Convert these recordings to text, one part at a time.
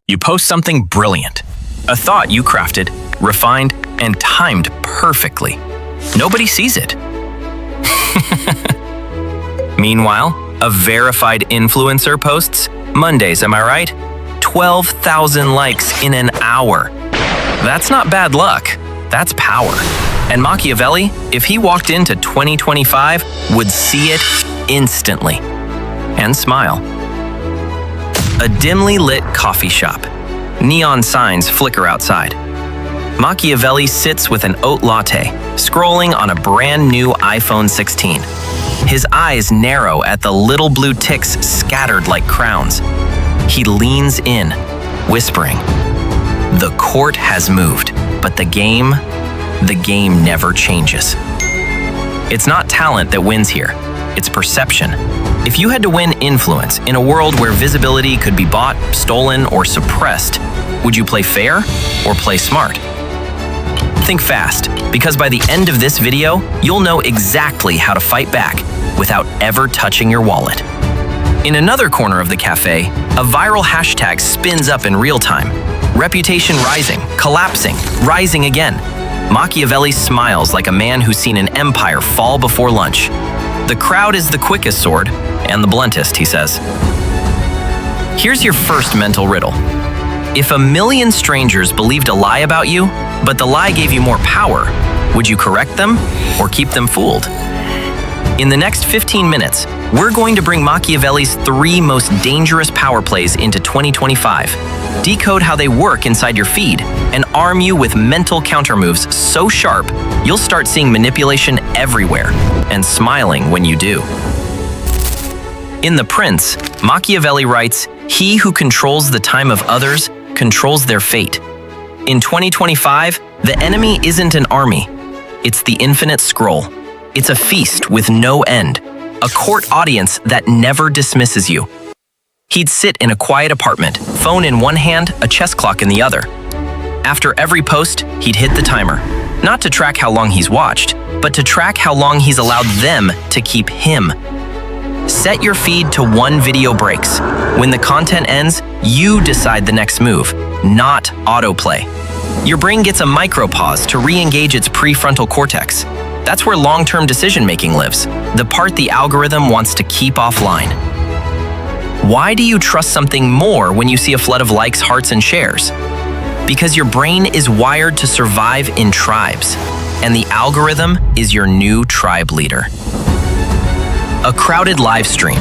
You post something brilliant, a thought you crafted, refined, and timed perfectly. Nobody sees it. Meanwhile, a verified influencer posts, Mondays, am I right? 12,000 likes in an hour. That's not bad luck, that's power. And Machiavelli, if he walked into 2025, would see it instantly and smile. A dimly lit coffee shop. Neon signs flicker outside. Machiavelli sits with an oat latte, scrolling on a brand new iPhone 16. His eyes narrow at the little blue ticks scattered like crowns. He leans in, whispering, "The court has moved, but the game never changes." It's not talent that wins here, it's perception. If you had to win influence in a world where visibility could be bought, stolen, or suppressed, would you play fair or play smart? Think fast, because by the end of this video, you'll know exactly how to fight back without ever touching your wallet. In another corner of the cafe, a viral hashtag spins up in real time. Reputation rising, collapsing, rising again. Machiavelli smiles like a man who's seen an empire fall before lunch. The crowd is the quickest sword, and the bluntest, he says. Here's your first mental riddle. If a million strangers believed a lie about you, but the lie gave you more power, would you correct them or keep them fooled? In the next 15 minutes, we're going to bring Machiavelli's 3 most dangerous power plays into 2025, decode how they work inside your feed, and arm you with mental countermoves so sharp, you'll start seeing manipulation everywhere and smiling when you do. In The Prince, Machiavelli writes, "He who controls the time of others controls their fate." In 2025, the enemy isn't an army, it's the infinite scroll. It's a feast with no end, a court audience that never dismisses you. He'd sit in a quiet apartment, phone in one hand, a chess clock in the other. After every post, he'd hit the timer, not to track how long he's watched, but to track how long he's allowed them to keep him. Set your feed to 1 video breaks. When the content ends, you decide the next move, not autoplay. Your brain gets a micropause to re-engage its prefrontal cortex. That's where long-term decision-making lives, the part the algorithm wants to keep offline. Why do you trust something more when you see a flood of likes, hearts, and shares? Because your brain is wired to survive in tribes, and the algorithm is your new tribe leader. A crowded live stream.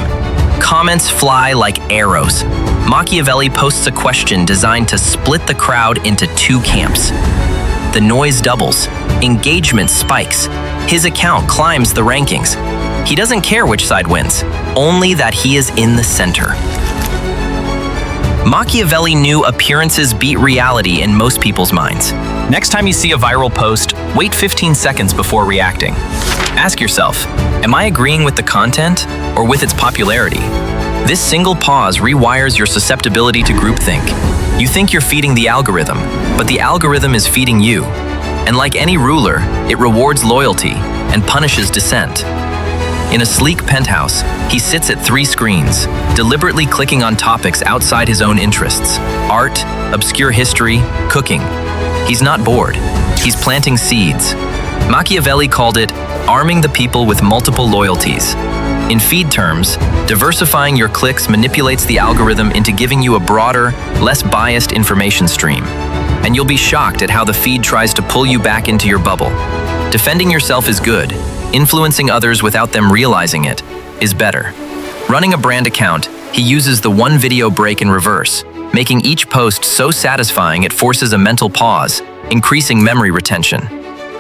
Comments fly like arrows. Machiavelli posts a question designed to split the crowd into 2 camps. The noise doubles, engagement spikes. His account climbs the rankings. He doesn't care which side wins, only that he is in the center. Machiavelli knew appearances beat reality in most people's minds. Next time you see a viral post, wait 15 seconds before reacting. Ask yourself, am I agreeing with the content or with its popularity? This single pause rewires your susceptibility to groupthink. You think you're feeding the algorithm, but the algorithm is feeding you. And like any ruler, it rewards loyalty and punishes dissent. In a sleek penthouse, he sits at 3 screens, deliberately clicking on topics outside his own interests: art, obscure history, cooking. He's not bored, he's planting seeds. Machiavelli called it arming the people with multiple loyalties. In feed terms, diversifying your clicks manipulates the algorithm into giving you a broader, less biased information stream. And you'll be shocked at how the feed tries to pull you back into your bubble. Defending yourself is good. Influencing others without them realizing it is better. Running a brand account, he uses the 1 video break in reverse, making each post so satisfying it forces a mental pause, increasing memory retention.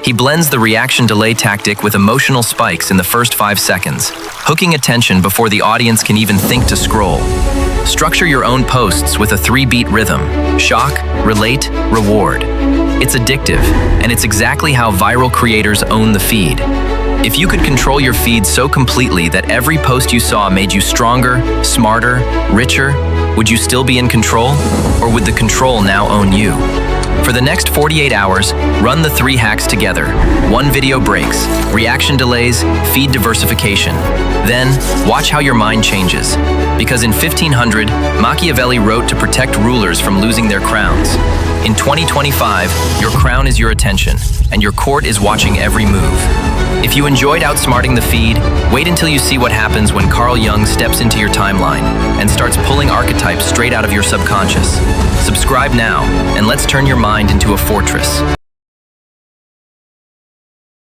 He blends the reaction delay tactic with emotional spikes in the first 5 seconds, hooking attention before the audience can even think to scroll. Structure your own posts with a 3-beat rhythm: shock, relate, reward. It's addictive, and it's exactly how viral creators own the feed. If you could control your feed so completely that every post you saw made you stronger, smarter, richer, would you still be in control? Or would the control now own you? For the next 48 hours, run the 3 hacks together. 1 video breaks, reaction delays, feed diversification. Then, watch how your mind changes. Because in 1500, Machiavelli wrote to protect rulers from losing their crowns. In 2025, your crown is your attention, and your court is watching every move. If you enjoyed outsmarting the feed, wait until you see what happens when Carl Jung steps into your timeline and starts pulling archetypes straight out of your subconscious. Subscribe now, and let's turn your mind into a fortress.